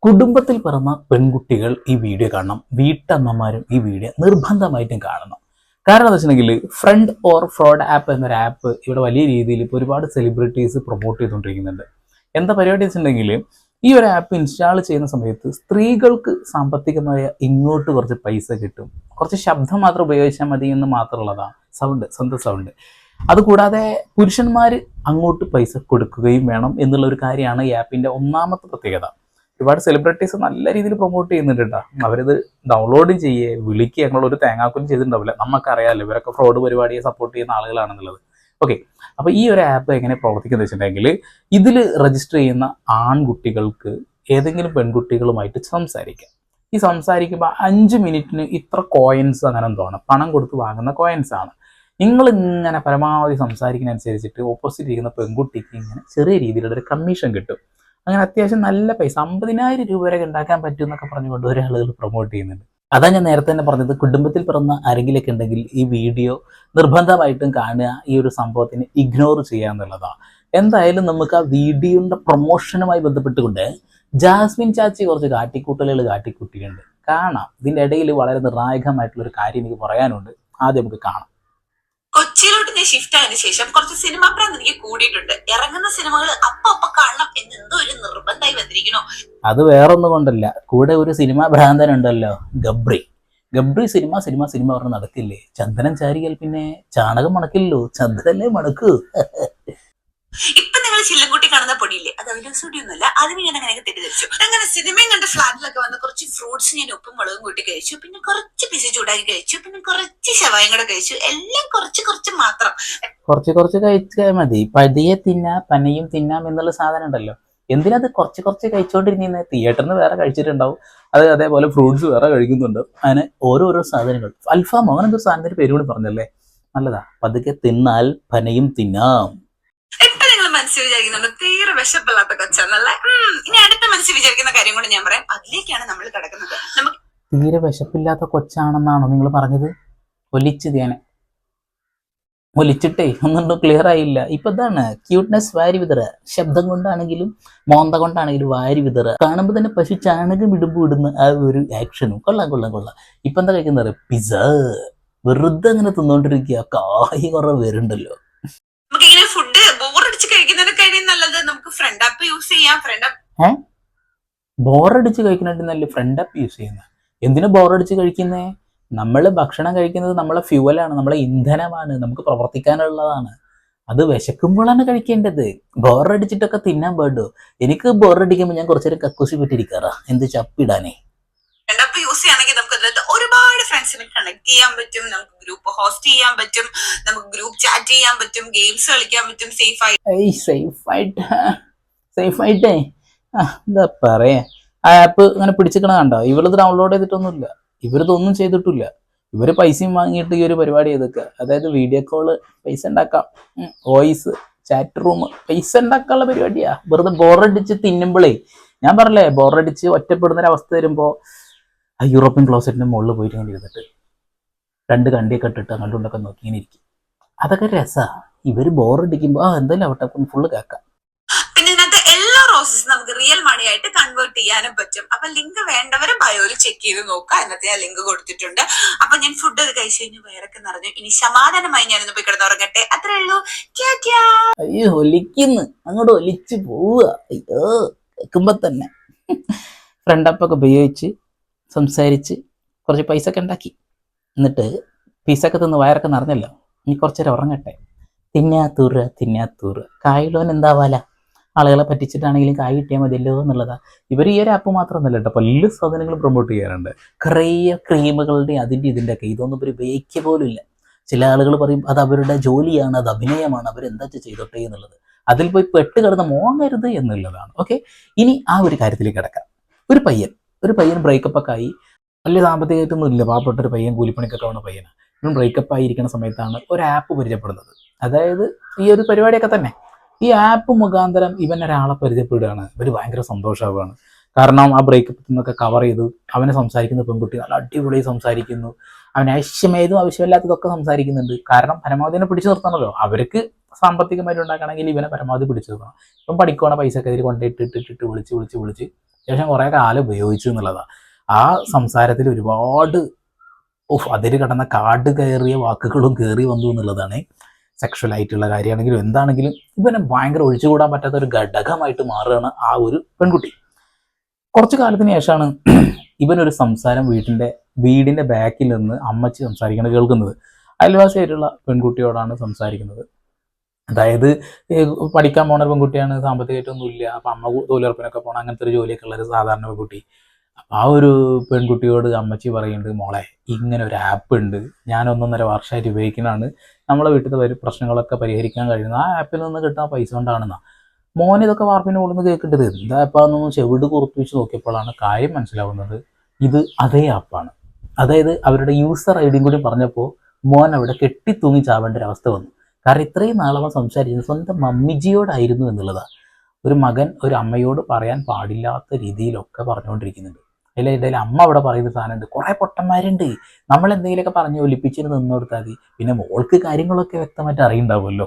കുടുംബത്തിൽ പിറന്ന പെൺകുട്ടികൾ ഈ വീഡിയോ കാണണം, വീട്ടമ്മമാരും ഈ വീഡിയോ നിർബന്ധമായിട്ടും കാണണം. കാരണം എന്താ വെച്ചിട്ടുണ്ടെങ്കിൽ ഫ്രണ്ട് ഓർ ഫ്രോഡ് ആപ്പ് എന്നൊരു ആപ്പ് ഇവിടെ വലിയ രീതിയിൽ ഇപ്പോൾ ഒരുപാട് സെലിബ്രിറ്റീസ് പ്രൊമോട്ട് ചെയ്തുകൊണ്ടിരിക്കുന്നുണ്ട്. എന്താ പരിപാടി വെച്ചിട്ടുണ്ടെങ്കിൽ ഈ ഒരു ആപ്പ് ഇൻസ്റ്റാൾ ചെയ്യുന്ന സമയത്ത് സ്ത്രീകൾക്ക് സാമ്പത്തികമായ ഇങ്ങോട്ട് കുറച്ച് പൈസ കിട്ടും, കുറച്ച് ശബ്ദം മാത്രം ഉപയോഗിച്ചാൽ മതി എന്ന് മാത്രമുള്ളതാണ്, സ്വന്തം സൗണ്ട്. അതുകൂടാതെ പുരുഷന്മാർ അങ്ങോട്ട് പൈസ കൊടുക്കുകയും വേണം എന്നുള്ള ഒരു കാര്യമാണ് ഈ ആപ്പിൻ്റെ ഒന്നാമത്തെ പ്രത്യേകത. ഒരുപാട് സെലിബ്രിറ്റീസ് നല്ല രീതിയിൽ പ്രൊമോട്ട് ചെയ്യുന്നുണ്ട് കേട്ടോ. അവരിത് ഡൗൺലോഡ് ചെയ്യേ വിളിക്കുക, ഞങ്ങളൊരു തേങ്ങാക്കൊന്നും ചെയ്തിട്ടുണ്ടാവില്ല. നമുക്കറിയാമല്ലോ ഇവരൊക്കെ ഫ്രോഡ് പരിപാടിയെ സപ്പോർട്ട് ചെയ്യുന്ന ആളുകളാണെന്നുള്ളത്. ഓക്കെ, അപ്പോൾ ഈ ഒരു ആപ്പ് എങ്ങനെ പ്രവർത്തിക്കുന്നത് വെച്ചിട്ടുണ്ടെങ്കിൽ ഇതിൽ രജിസ്റ്റർ ചെയ്യുന്ന ആൺകുട്ടികൾക്ക് ഏതെങ്കിലും പെൺകുട്ടികളുമായിട്ട് സംസാരിക്കാം. ഈ സംസാരിക്കുമ്പോൾ 5 മിനിറ്റിന് ഇത്ര കോയിൻസ് അങ്ങനെ എന്തോണം പണം കൊടുത്ത് വാങ്ങുന്ന കോയിൻസ് ആണ്. നിങ്ങൾ ഇങ്ങനെ പരമാവധി സംസാരിക്കുന്നതനുസരിച്ചിട്ട് ഓപ്പോസിറ്റ് ഇരിക്കുന്ന പെൺകുട്ടിക്ക് ഇങ്ങനെ ചെറിയ രീതിയിലുള്ള ഒരു കമ്മീഷൻ കിട്ടും. അങ്ങനെ അത്യാവശ്യം നല്ല പൈസ 50,000 രൂപ വരെ ഉണ്ടാക്കാൻ പറ്റും എന്നൊക്കെ പറഞ്ഞുകൊണ്ട് ഒരേ ആളുകൾ പ്രൊമോട്ട് ചെയ്യുന്നുണ്ട്. അതാ ഞാൻ നേരത്തെ തന്നെ പറഞ്ഞത്, കുടുംബത്തിൽ പിറന്ന ആരെങ്കിലൊക്കെ ഉണ്ടെങ്കിൽ ഈ വീഡിയോ നിർബന്ധമായിട്ടും കാണുക, ഈ ഒരു സംഭവത്തിന് ഇഗ്നോർ ചെയ്യുക എന്നുള്ളതാണ്. എന്തായാലും നമുക്ക് ആ വീഡിയോയുടെ പ്രൊമോഷനുമായി ബന്ധപ്പെട്ടുകൊണ്ട് ജാസ്മിൻ ചാച്ചി കുറച്ച് കാട്ടിക്കൂട്ടലുകൾ കാട്ടിക്കൂട്ടിയുണ്ട്, കാണാം. ഇതിൻ്റെ ഇടയിൽ വളരെ നിർണായകമായിട്ടുള്ളൊരു കാര്യം എനിക്ക് പറയാനുണ്ട്. ആദ്യം നമുക്ക് കാണാം. കൊച്ചിയിലോട്ട് ഞാൻ ഷിഫ്റ്റ് ആയതിനു ശേഷം കുറച്ച് സിനിമാ പ്രാന്ത് എനിക്ക് കൂടിയിട്ടുണ്ട്. ഇറങ്ങുന്ന സിനിമകൾ അപ്പൊ കാണണം എന്ന് എന്തോ ഒരു നിർബന്ധമായി വന്നിരിക്കണോ. അത് വേറൊന്നും കൊണ്ടല്ല, കൂടെ ഒരു സിനിമാ ഭ്രാന്തനുണ്ടല്ലോ, ഗബ്രി സിനിമ പറഞ്ഞ് നടക്കില്ലേ. ചന്ദനം ചാരിയാൽ പിന്നെ ചാണകം മണക്കില്ലല്ലോ, ചന്ദനല്ലേ മണക്കൂ. ഇപ്പൊ നിങ്ങൾ ചില്ലൻകുട്ടി കാണുന്ന പൊടിയില്ലേ, അത് അവലോസൊടിയൊന്നുമല്ല. അതിന് ഞാൻ അങ്ങനെയൊക്കെ തെറ്റിദ്ധരിച്ചു. അങ്ങനെ സിനിമയും കണ്ട് ഫ്ലാറ്റിലൊക്കെ വന്ന് കുറച്ച് ഫ്രൂട്ട്സ് ഞാൻ ഉപ്പും മുളകും കൂട്ടി കഴിച്ചു, പിന്നെ കുറച്ച് പിസ ചൂടാക്കി കഴിച്ചു, പിന്നെ കുറച്ച് ശവായും കൂടെ കഴിച്ചു. എല്ലാം കുറച്ച് മാത്രം. കുറച്ച് കഴിച്ചാൽ മതി. പതിയെ തിന്നാം പനയും തിന്നാം എന്നുള്ള സാധനം ഉണ്ടല്ലോ. എന്തിനത് കുറച്ച് കഴിച്ചോണ്ടിരുന്നേ? തിയേറ്ററിന് വേറെ കഴിച്ചിട്ടുണ്ടാവും, അതേപോലെ ഫ്രൂട്ട്സ് വേറെ കഴിക്കുന്നുണ്ട്. അങ്ങനെ ഓരോരോ സാധനങ്ങൾ. അൽഫാമോ അങ്ങനെ എന്തോ സാധനത്തിന്റെ പേര് കൂടി പറഞ്ഞല്ലേ, നല്ലതാ. പതുക്കെ തിന്നാൽ പനയും തിന്നാം. മനസ്സിൽ വിചാരിക്കുന്നുണ്ട് തീരെ വിശപ്പില്ലാത്ത കൊച്ചാന്നല്ലേ. ഇനി അടുത്ത മനസ്സിൽ വിചാരിക്കുന്ന കാര്യം കൂടെ ഞാൻ പറയാം. അതിലേക്കാണ് നമ്മൾ കിടക്കുന്നത്. നമുക്ക് തീരെ വിശപ്പില്ലാത്ത കൊച്ചാണെന്നാണോ നിങ്ങൾ പറഞ്ഞത്? ഒലിച്ചിട്ടേ ഒന്നും ക്ലിയർ ആയില്ല. ഇപ്പൊ ഇതാണ് ക്യൂട്ട്നെസ് വാരി വിതറ. ശബ്ദം കൊണ്ടാണെങ്കിലും മോന്ത കൊണ്ടാണെങ്കിലും വാരി വിതറ. കാണുമ്പോൾ തന്നെ പശു ചാണകം ഇടുന്ന ആ ഒരു ആക്ഷനും കൊള്ളാം. ഇപ്പൊ എന്താ കഴിക്കുന്നത്? പിസ്സ. വെറുതെ അങ്ങനെ തിന്നോണ്ടിരിക്കുക, കായ് കുറെ വരുന്നുണ്ടല്ലോ. നമുക്കിങ്ങനെ ഫുഡ് ബോറടിച്ച് കഴിക്കുന്നതിനൊക്കെ നല്ലത് നമുക്ക് ഫ്രണ്ട് ആപ്പ് യൂസ് ചെയ്യാം. ബോറടിച്ച് കഴിക്കുന്നതിന് നല്ല ഫ്രണ്ട് ആപ്പ് യൂസ് ചെയ്യുന്നത്. എന്തിനു ബോറടിച്ച് കഴിക്കുന്നേ? നമ്മൾ ഭക്ഷണം കഴിക്കുന്നത് നമ്മളെ ഫ്യൂവലാണ്, നമ്മളെ ഇന്ധനമാണ്, നമുക്ക് പ്രവർത്തിക്കാനുള്ളതാണ്. അത് വിശക്കുമ്പോഴാണ് കഴിക്കേണ്ടത്. ബോറടിച്ചിട്ടൊക്കെ തിന്നാൻ പാടുമോ? എനിക്ക് ബോറടിക്കുമ്പോൾ ഞാൻ കുറച്ചേരം കക്കൂസി പറ്റിയിരിക്കാറാ, എന്ത് ചപ്പിടാനേ. ഫ്രണ്ട് ആപ്പ് യൂസ് ചെയ്യുകയാണെങ്കിൽ നമുക്ക് ഒരുപാട് ഫ്രണ്ട്സിനെ കണക്ട് ചെയ്യാൻ പറ്റും, നമുക്ക് ഗ്രൂപ്പ് ഹോസ്റ്റ് ചെയ്യാൻ പറ്റും, നമുക്ക് ഗ്രൂപ്പ് ചാറ്റ് ചെയ്യാൻ പറ്റും, ഗെയിംസ് കളിക്കാൻ പറ്റും സേഫായിട്ടേ. എന്താ പറയാ, ആ ആപ്പ് ഇങ്ങനെ പിടിച്ചിക്കണ കണ്ടോ? ഇവളിത് ഡൗൺലോഡ് ചെയ്തിട്ടൊന്നുമില്ല, ഇവരിതൊന്നും ചെയ്തിട്ടില്ല. ഇവര് പൈസയും വാങ്ങിയിട്ട് ഈ ഒരു പരിപാടി ചെയ്തൊക്കെ, അതായത് വീഡിയോ കോള് പൈസ ഉണ്ടാക്കാം, വോയിസ് ചാറ്റ് റൂം പൈസ ഉണ്ടാക്കാനുള്ള പരിപാടിയാ. വെറുതെ ബോറടിച്ച് തിന്നുമ്പോഴേ, ഞാൻ പറഞ്ഞല്ലേ, ബോറടിച്ച് ഒറ്റപ്പെടുന്നൊരവസ്ഥ വരുമ്പോൾ ആ യൂറോപ്യൻ ക്ലോസറ്റിന്റെ മുകളിൽ പോയിട്ട് ഇങ്ങനെ ഇരുന്നിട്ട് 2 കണ്ടിയൊക്കെ ഇട്ടിട്ട് അങ്ങോട്ടുണ്ടൊക്കെ നോക്കി ഇങ്ങനെ ഇരിക്കും. അതൊക്കെ രസമാണ്. ഇവര് ബോറടിക്കുമ്പോൾ എന്തായാലും അവിടെ ഫുള്ള് കേൾക്കാം. പിന്നെ ഇതിനകത്ത് എല്ലാ റോസസും നമുക്ക് റിയൽ മണി ആയിട്ട് കൺവേർട്ട് ചെയ്യാനും പറ്റും. അപ്പൊ ലിങ്ക് വേണ്ടവര് ബയോയിൽ ചെക്ക് ചെയ്ത് നോക്കാം. എന്നത്തെ ഞാൻ ലിങ്ക് കൊടുത്തിട്ടുണ്ട്. അപ്പൊ ഞാൻ ഫുഡ് ഒക്കെ കഴിച്ചു കഴിഞ്ഞ് വയറൊക്കെ നിറഞ്ഞു. ഇനി സമാധാനമായി ഞാനൊന്ന് പോയി കിടന്നുറങ്ങട്ടെ. അത്രേ ഉള്ളൂ. അയ്യോ, ഒലിക്കുന്നു, അങ്ങോട്ട് ഒലിച്ച് പോവുക. അയ്യോ, കേൾക്കുമ്പോ തന്നെ. ഫ്രണ്ട് ആപ്പൊക്കെ ഉപയോഗിച്ച് സംസാരിച്ച് കുറച്ച് പൈസ ഒക്കെ ഉണ്ടാക്കി, എന്നിട്ട് പീസൊക്കെ തിന്ന് വയറൊക്കെ നിറഞ്ഞല്ലോ. ഇനി കുറച്ചേരം ഉറങ്ങട്ടെ. തിന്നാത്തൂറ് കായുള്ളവൻ എന്താവാല. ആളുകളെ പറ്റിച്ചിട്ടാണെങ്കിലും കായ് കിട്ടിയാൽ മതിയല്ലോ എന്നുള്ളതാ. ഇവർ ഈ ഒരു ആപ്പ് മാത്രമൊന്നുമല്ല കേട്ടോ, പല സാധനങ്ങളും പ്രൊമോട്ട് ചെയ്യാറുണ്ട്. കുറേ ക്രീമുകളുടെ ഇതിൻ്റെ ഒക്കെ. ഇതൊന്നും ഇവർ ഉപയോഗിക്കുക പോലും ഇല്ല. ചില ആളുകൾ പറയും അത് അവരുടെ ജോലിയാണ്, അത് അഭിനയമാണ്, അവരെന്താ ചെയ്തോട്ടെ എന്നുള്ളത്. അതിൽ പോയി പെട്ട് കിടന്ന് മോങ്ങരുത് എന്നുള്ളതാണ്. ഓക്കെ, ഇനി ആ ഒരു കാര്യത്തിലേക്ക് കിടക്കാം. ഒരു പയ്യൻ ബ്രേക്കപ്പ് ഒക്കെ ആയി, വലിയ സാമ്പത്തികമായിട്ടൊന്നും ഇല്ല, പാവപ്പെട്ട ഒരു പയ്യൻ, കൂലിപ്പണിക്കൊക്കെ ഉള്ള പയ്യനാണ്. ഇവൻ ബ്രേക്കപ്പ് ആയിരിക്കുന്ന സമയത്താണ് ഒരു ആപ്പ് പരിചയപ്പെടുന്നത്. അതായത് ഈ ഒരു പരിപാടിയൊക്കെ തന്നെ ഈ ആപ്പ് മുഖാന്തരം ഇവൻ ഒരാളെ പരിചയപ്പെടുകയാണ്. ഇവർ ഭയങ്കര സന്തോഷമാവുകയാണ്. കാരണം ആ ബ്രേക്കപ്പിൽ നിന്നൊക്കെ കവർ ചെയ്ത് അവനെ സംസാരിക്കുന്ന പെൺകുട്ടി നല്ല അടിപൊളി സംസാരിക്കുന്നു. അവൻ ആവശ്യമേതും ആവശ്യമില്ലാത്തതൊക്കെ സംസാരിക്കുന്നുണ്ട്. കാരണം പരമാവധി പിടിച്ചു നിർത്തണമല്ലോ. അവർക്ക് സാമ്പത്തികമായിട്ട് ഉണ്ടാക്കണമെങ്കിൽ ഇവനെ പരമാവധി പിടിച്ചു നിർത്തണം. ഇപ്പം പഠിക്കണ പൈസ ഒക്കെ ഇതിൽ കൊണ്ടിട്ടിട്ട് വിളിച്ച് അത്യാവശ്യം കുറേ കാലം ഉപയോഗിച്ചു എന്നുള്ളതാണ്. ആ സംസാരത്തിൽ ഒരുപാട് അതിര് കടന്ന കാട് കയറിയ വാക്കുകളും കയറി വന്നു എന്നുള്ളതാണ്. സെക്ഷൽ ആയിട്ടുള്ള കാര്യമാണെങ്കിലും എന്താണെങ്കിലും ഇവനെ ഭയങ്കര ഒഴിച്ചുകൂടാൻ പറ്റാത്ത ഒരു ഘടകമായിട്ട് മാറുകയാണ് ആ ഒരു പെൺകുട്ടി. കുറച്ചു കാലത്തിന് ശേഷമാണ് ഇവനൊരു സംസാരം വീടിന്റെ ബാക്കിൽ നിന്ന് അമ്മച്ചി സംസാരിക്കുന്നത് കേൾക്കുന്നത്. അയൽവാസിയായിട്ടുള്ള പെൺകുട്ടിയോടാണ് സംസാരിക്കുന്നത്. അതായത് പഠിക്കാൻ പോണ ഒരു പെൺകുട്ടിയാണ്, സാമ്പത്തികമായിട്ടൊന്നും ഇല്ല. അപ്പം അമ്മ തൊഴിലുറപ്പിനൊക്കെ പോകണം, അങ്ങനത്തെ ഒരു ജോലിയൊക്കെ ഉള്ള ഒരു സാധാരണ പെൺകുട്ടി. ആ ഒരു പെൺകുട്ടിയോട് അമ്മച്ചി പറയുന്നുണ്ട്, മോളെ ഇങ്ങനെ ഒരു ആപ്പ് ഉണ്ട്, ഞാൻ 1.5 വർഷമായിട്ട് ഉപയോഗിക്കുന്നതാണ്, നമ്മളെ വീട്ടിലത്തെ പ്രശ്നങ്ങളൊക്കെ പരിഹരിക്കാൻ കഴിയുന്നത് ആ ആപ്പിൽ നിന്ന് കിട്ടുന്ന പൈസ കൊണ്ടാണെന്നാ. മോൻ ഇതൊക്കെ വാർപ്പിൻ്റെ മുകളിൽ നിന്ന് കേൾക്കേണ്ടത് എന്താ ആപ്പാന്നൊന്നും ചെവിട് കുറുത്ത് വെച്ച് നോക്കിയപ്പോഴാണ് കാര്യം മനസ്സിലാവുന്നത്. ഇത് അതേ ആപ്പാണ്. അതായത് അവരുടെ യൂസർ ഐ ഡിയും കൂടി പറഞ്ഞപ്പോൾ മോൻ അവിടെ കെട്ടിത്തൂങ്ങി ചാവേണ്ട ഒരു അവസ്ഥ വന്നു. കാരണം ഇത്രയും നാളവൻ സംസാരിച്ചത് സ്വന്തം മമ്മിജിയോടായിരുന്നു എന്നുള്ളതാണ്. ഒരു മകൻ ഒരു അമ്മയോട് പറയാൻ പാടില്ലാത്ത രീതിയിലൊക്കെ പറഞ്ഞുകൊണ്ടിരിക്കുന്നുണ്ട്. അതിൽ അമ്മ അവിടെ പറയുന്ന സാധനമുണ്ട്, കുറേ പൊട്ടന്മാരുണ്ട്, നമ്മൾ എന്തെങ്കിലുമൊക്കെ പറഞ്ഞ് ഒലിപ്പിച്ചിട്ട് നിന്ന് കൊടുത്താൽ മതി, പിന്നെ മോൾക്ക് കാര്യങ്ങളൊക്കെ വ്യക്തമായിട്ട് അറിയുണ്ടാവുമല്ലോ.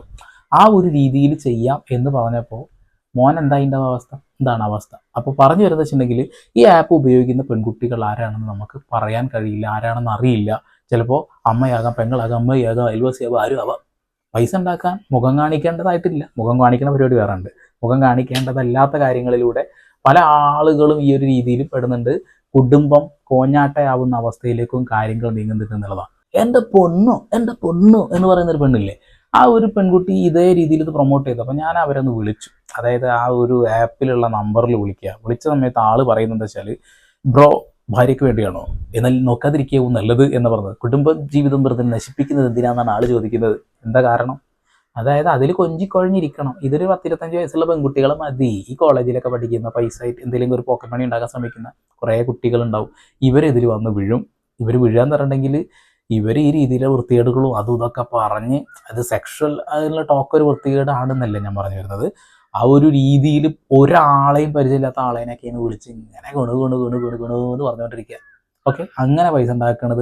ആ ഒരു രീതിയിൽ ചെയ്യാം എന്ന് പറഞ്ഞപ്പോൾ മോൻ എന്തായിൻ്റെ അവസ്ഥ, എന്താണ് അവസ്ഥ. അപ്പോൾ പറഞ്ഞു വരുന്നത് വെച്ചിട്ടുണ്ടെങ്കിൽ ഈ ആപ്പ് ഉപയോഗിക്കുന്ന പെൺകുട്ടികൾ ആരാണെന്ന് നമുക്ക് പറയാൻ കഴിയില്ല, ആരാണെന്ന് അറിയില്ല. ചിലപ്പോൾ അമ്മയാകാം, പെങ്ങളാകാം, അമ്മയാകാം, അയൽവാസിയാകാം, ആരും ആവാം. പൈസ ഉണ്ടാക്കാൻ മുഖം കാണിക്കേണ്ടതായിട്ടില്ല, മുഖം കാണിക്കുന്ന പരിപാടി വേറെ ഉണ്ട്. മുഖം കാണിക്കേണ്ടതല്ലാത്ത കാര്യങ്ങളിലൂടെ പല ആളുകളും ഈ ഒരു രീതിയിൽ പെടുന്നുണ്ട്. കുടുംബം കോഞ്ഞാട്ടയാവുന്ന അവസ്ഥയിലേക്കും കാര്യങ്ങൾ നീങ്ങുന്നുണ്ട് എന്നുള്ളതാണ്. എൻ്റെ പൊന്നു എന്ന് പറയുന്ന ഒരു പെണ്ണില്ലേ, ആ ഒരു പെൺകുട്ടി ഇതേ രീതിയിൽ ഇത് പ്രൊമോട്ട് ചെയ്തു. അപ്പോൾ ഞാൻ അവരൊന്ന് വിളിച്ചു. അതായത് ആ ഒരു ആപ്പിലുള്ള നമ്പറിൽ വിളിച്ച സമയത്ത് ആള് പറയുന്നത് എന്താ വെച്ചാൽ, ബ്രോ ഭാര്യയ്ക്ക് വേണ്ടിയാണോ, എന്നാൽ നോക്കാതിരിക്കാവും നല്ലത് എന്ന് പറഞ്ഞത്. കുടുംബ ജീവിതം വെറുതെ നശിപ്പിക്കുന്നത് എന്തിനാണെന്നാണ് ആള് ചോദിക്കുന്നത്. എന്താ കാരണം? അതായത് അതിൽ കൊഞ്ചിക്കൊഴിഞ്ഞിരിക്കണം. ഇതൊരു 10-25 വയസ്സുള്ള പെൺകുട്ടികളെ മതി. ഈ കോളേജിലൊക്കെ പഠിക്കുന്ന പൈസ ആയിട്ട് എന്തെങ്കിലും ഒരു പോക്കറ്റ് മണി ഉണ്ടാക്കാൻ ശ്രമിക്കുന്ന കുറേ കുട്ടികളുണ്ടാവും. ഇവരിതിൽ വന്ന് വീഴും. ഇവർ വീഴാന്ന് പറഞ്ഞിട്ടുണ്ടെങ്കിൽ ഇവർ ഈ രീതിയിലെ വൃത്തികേടുകളും അതും ഇതൊക്കെ പറഞ്ഞ്, അത് സെക്ഷൽ അതിനുള്ള ടോക്ക് ഒരു വൃത്തികേടാണെന്നല്ല ഞാൻ പറഞ്ഞു വരുന്നത്. ആ ഒരു രീതിയിൽ ഒരാളെയും പരിചയമില്ലാത്ത ആളേനൊക്കെയാണ് വിളിച്ച് ഇങ്ങനെ ഗുണു എന്ന് പറഞ്ഞുകൊണ്ടിരിക്കുക. ഓക്കെ, അങ്ങനെ പൈസ ഉണ്ടാക്കുന്നത്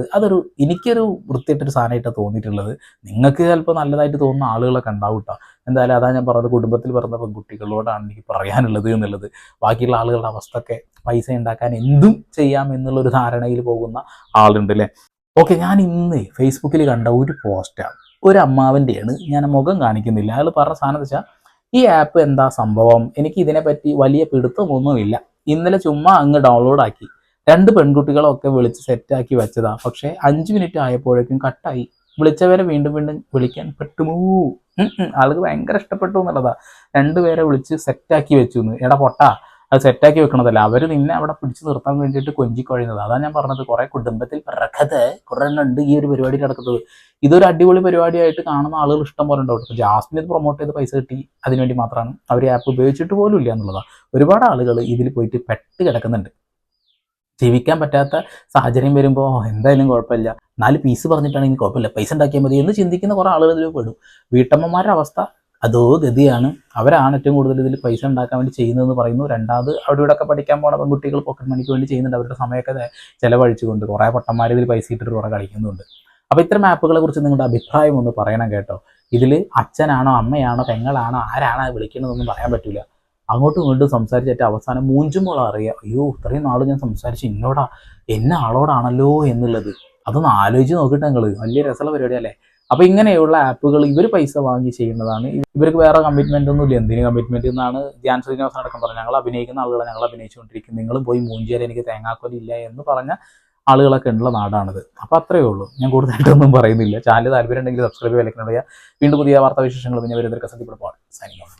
എനിക്കൊരു വൃത്തിയായിട്ടൊരു സാധനമായിട്ടാണ് തോന്നിയിട്ടുള്ളത്. നിങ്ങൾക്ക് ചിലപ്പോൾ നല്ലതായിട്ട് തോന്നുന്ന ആളുകളൊക്കെ ഉണ്ടാവും കേട്ടോ. എന്തായാലും അതാ ഞാൻ പറഞ്ഞത്, കുടുംബത്തിൽ പിറന്ന പെൺകുട്ടികളോടാണ് എനിക്ക് പറയാനുള്ളത് എന്നുള്ളത്. ബാക്കിയുള്ള ആളുകളുടെ അവസ്ഥയൊക്കെ പൈസ ഉണ്ടാക്കാൻ എന്തും ചെയ്യാം എന്നുള്ളൊരു ധാരണയിൽ പോകുന്ന ആളുണ്ട് അല്ലേ. ഓക്കെ, ഞാൻ ഇന്ന് ഫേസ്ബുക്കിൽ കണ്ട ഒരു പോസ്റ്റാണ്, ഒരു അമ്മാവൻ്റെയാണ്, ഞാൻ മുഖം കാണിക്കുന്നില്ല. അയാൾ പറഞ്ഞ സാധനം വെച്ചാൽ, ഈ ആപ്പ് എന്താ സംഭവം, എനിക്ക് ഇതിനെപ്പറ്റി വലിയ പിടുത്തമൊന്നുമില്ല, ഇന്നലെ ചുമ്മാ അങ്ങ് ഡൗൺലോഡാക്കി 2 പെൺകുട്ടികളൊക്കെ വിളിച്ച് സെറ്റാക്കി വെച്ചതാ, പക്ഷേ 5 മിനിറ്റ് ആയപ്പോഴേക്കും കട്ടായി, വിളിച്ചവരെ വീണ്ടും വിളിക്കാൻ പറ്റുമോ? ആൾക്ക് ഭയങ്കര ഇഷ്ടപ്പെട്ടു എന്നുള്ളതാ. 2 പേരെ വിളിച്ച് സെറ്റാക്കി വെച്ചു എന്ന്. എടാ പൊട്ടാ, അത് സെറ്റാക്കി വെക്കണതല്ല, അവർ നിന്നെ അവിടെ പിടിച്ചു നിർത്താൻ വേണ്ടിയിട്ട് കൊഞ്ചിക്കൊഴിയുന്നത്. അതാണ് ഞാൻ പറഞ്ഞത്, കുറേ കുടുംബത്തിൽ കുറേ ഉണ്ട് ഈ ഒരു പരിപാടി നടക്കുന്നത്. ഇതൊരു അടിപൊളി പരിപാടിയായിട്ട് കാണുന്ന ആളുകൾ ഇഷ്ടം പോലെ ഉണ്ടാവും. ഇപ്പോൾ ജാസ്മിൻ ഇത് പ്രൊമോട്ട് ചെയ്ത് പൈസ കിട്ടി, അതിനുവേണ്ടി മാത്രമാണ്. അവർ ആപ്പ് ഉപയോഗിച്ചിട്ട് പോലും ഇല്ല എന്നുള്ളതാണ്. ഒരുപാട് ആളുകൾ ഇതിൽ പോയിട്ട് പെട്ട് കിടക്കുന്നുണ്ട്. ജീവിക്കാൻ പറ്റാത്ത സാഹചര്യം വരുമ്പോൾ എന്തായാലും കുഴപ്പമില്ല, 4 പീസ് പറഞ്ഞിട്ടാണെങ്കിൽ കുഴപ്പമില്ല, പൈസ ഉണ്ടാക്കിയാൽ മതി എന്ന് ചിന്തിക്കുന്ന കുറേ ആളുകൾ ഇതിൽ പെടും. വീട്ടമ്മമാരുടെ അവസ്ഥ അതോ ഗതിയാണ്. അവരാണ് ഏറ്റവും കൂടുതൽ ഇതിൽ പൈസ ഉണ്ടാക്കാൻ വേണ്ടി ചെയ്യുന്നതെന്ന് പറയുന്നു. രണ്ടാമത് അവിടെ ഇവിടെയൊക്കെ പഠിക്കാൻ പോണ പെൺകുട്ടികൾ പോക്കറ്റ് മണിക്ക് വേണ്ടി ചെയ്യുന്നുണ്ട്. അവരുടെ സമയമൊക്കെ ചിലവഴിച്ചുകൊണ്ട് കുറേ പൊട്ടന്മാർ ഇതിൽ പൈസ ഇട്ടിട്ട് കുറേ കളിക്കുന്നുണ്ട്. അപ്പോൾ ഇത്തരം ആപ്പുകളെ കുറിച്ച് നിങ്ങളുടെ അഭിപ്രായം ഒന്ന് പറയണം കേട്ടോ. ഇതിൽ അച്ഛനാണോ അമ്മയാണോ പെങ്ങളാണോ ആരാണ് വിളിക്കുന്നതെന്നൊന്നും പറയാൻ പറ്റില്ല. അങ്ങോട്ടും ഇങ്ങോട്ടും സംസാരിച്ചിട്ട് അവസാനം മൂഞ്ചുമ്പോൾ അറിയാം, അയ്യോ ഇത്രയും നാൾ ഞാൻ സംസാരിച്ച് എന്നെ ആളോടാണല്ലോ എന്നുള്ളത്. അതൊന്ന് ആലോചിച്ച് നോക്കിയിട്ട് നിങ്ങൾ, വലിയ രസമുള്ള പരിപാടിയല്ലേ. അപ്പോൾ ഇങ്ങനെയുള്ള ആപ്പുകൾ ഇവർ പൈസ വാങ്ങി ചെയ്യുന്നതാണ്. ഇവർക്ക് വേറെ കമ്മിറ്റ്മെൻ്റ് ഒന്നും ഇല്ല. എന്തിന് കമ്മിറ്റ്മെൻറ്റ് എന്നാണ് ധ്യാൻ ശ്രീനിവാസൻ അടക്കം പറഞ്ഞത്. ഞങ്ങൾ അഭിനയിക്കുന്ന ആളുകളെ ഞങ്ങൾ അഭിനയിച്ചുകൊണ്ടിരിക്കും, നിങ്ങളും പോയി മൂഞ്ചേരെ എനിക്ക് തേങ്ങാക്കൊലില്ല എന്ന് പറഞ്ഞ ആളുകളൊക്കെ ഉള്ള നാടാണിത്. അപ്പോൾ അത്രയേ ഉള്ളൂ, ഞാൻ കൂടുതലായിട്ടൊന്നും പറയുന്നില്ല. ചാനൽ താല്പര്യം ഉണ്ടെങ്കിൽ സബ്സ്ക്രൈബ് വിലക്കുന്നുണ്ടെങ്കിൽ വീണ്ടും പുതിയ വാർത്താവിശേഷങ്ങൾ പിന്നെ വരുന്നവർക്ക് സത്യപ്പെടുമ്പോൾ സൈനിങ് ഓഫ്.